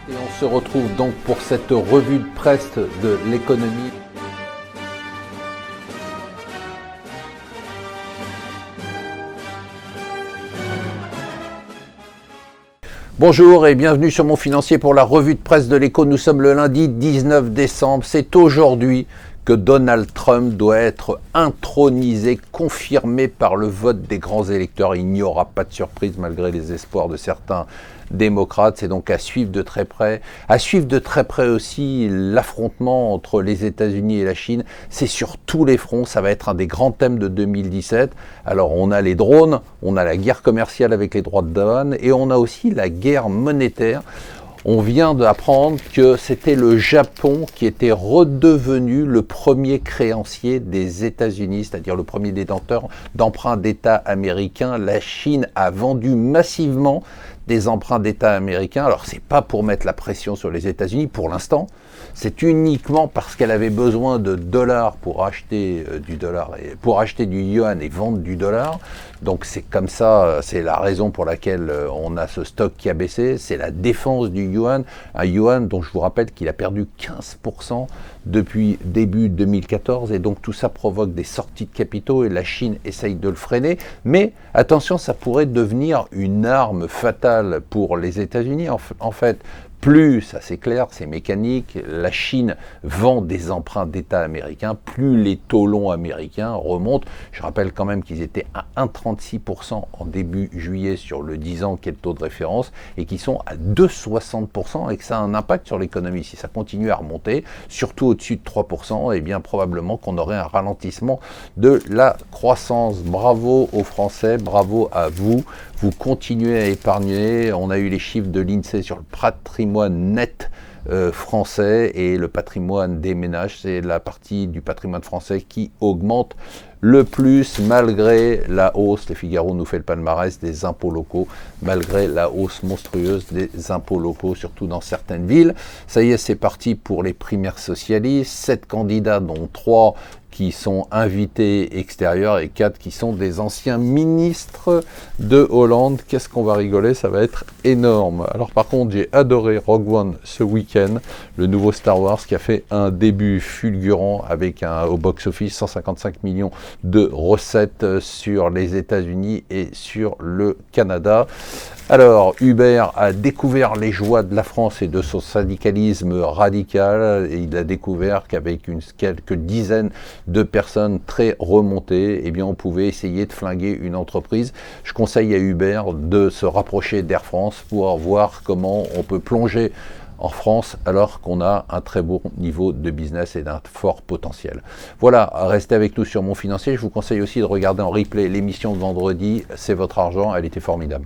Et on se retrouve donc pour cette revue de presse de l'économie. Bonjour et bienvenue sur Mon Financier pour la revue de presse de l'éco. Nous sommes le lundi 19 décembre. C'est aujourd'hui que Donald Trump doit être intronisé, confirmé par le vote des grands électeurs. Il n'y aura pas de surprise malgré les espoirs de certains démocrates. C'est donc à suivre de très près. À suivre de très près aussi l'affrontement entre les États-Unis et la Chine. C'est sur tous les fronts. Ça va être un des grands thèmes de 2017. Alors on a les drones, on a la guerre commerciale avec les droits de douane et on a aussi la guerre monétaire. On vient d'apprendre que c'était le Japon qui était redevenu le premier créancier des États-Unis, c'est-à-dire le premier détenteur d'emprunts d'État américains. La Chine a vendu massivement des emprunts d'État américains. Alors c'est pas pour mettre la pression sur les États-Unis pour l'instant, c'est uniquement parce qu'elle avait besoin de dollars pour acheter du dollar et pour acheter du yuan et vendre du dollar. Donc c'est comme ça, c'est la raison pour laquelle on a ce stock qui a baissé, c'est la défense du yuan, un yuan dont je vous rappelle qu'il a perdu 15% depuis début 2014 et donc tout ça provoque des sorties de capitaux et la Chine essaye de le freiner. Mais attention, ça pourrait devenir une arme fatale pour les États-Unis. En fait, plus, ça c'est clair, c'est mécanique, la Chine vend des emprunts d'État américains, plus les taux longs américains remontent. Je rappelle quand même qu'ils étaient à 1,36% en début juillet sur le 10 ans qui est le taux de référence et qui sont à 2,60% et que ça a un impact sur l'économie. Si ça continue à remonter, surtout au-dessus de 3%, eh bien probablement qu'on aurait un ralentissement de la croissance. Bravo aux Français, bravo à vous. Vous continuez à épargner. On a eu les chiffres de l'INSEE sur le patrimoine net français et le patrimoine des ménages. C'est la partie du patrimoine français qui augmente le plus malgré la hausse. Le Figaro nous fait le palmarès des impôts locaux, malgré la hausse monstrueuse des impôts locaux, surtout dans certaines villes. Ça y est, c'est parti pour les primaires socialistes. 7 candidats, dont 3 qui sont invités extérieurs et 4 qui sont des anciens ministres de Hollande. Qu'est-ce qu'on va rigoler, ça va être énorme. Alors par contre, j'ai adoré Rogue One ce week-end, le nouveau Star Wars qui a fait un début fulgurant avec au box-office 155 millions de recettes sur les États-Unis et sur le Canada. Alors, Uber a découvert les joies de la France et de son syndicalisme radical. Et il a découvert qu'avec quelques dizaines de personnes très remontées, eh bien, on pouvait essayer de flinguer une entreprise. Je conseille à Uber de se rapprocher d'Air France pour voir comment on peut plonger en France alors qu'on a un très bon niveau de business et d'un fort potentiel. Voilà, restez avec nous sur Mon Financier. Je vous conseille aussi de regarder en replay l'émission de vendredi. C'est votre argent, elle était formidable.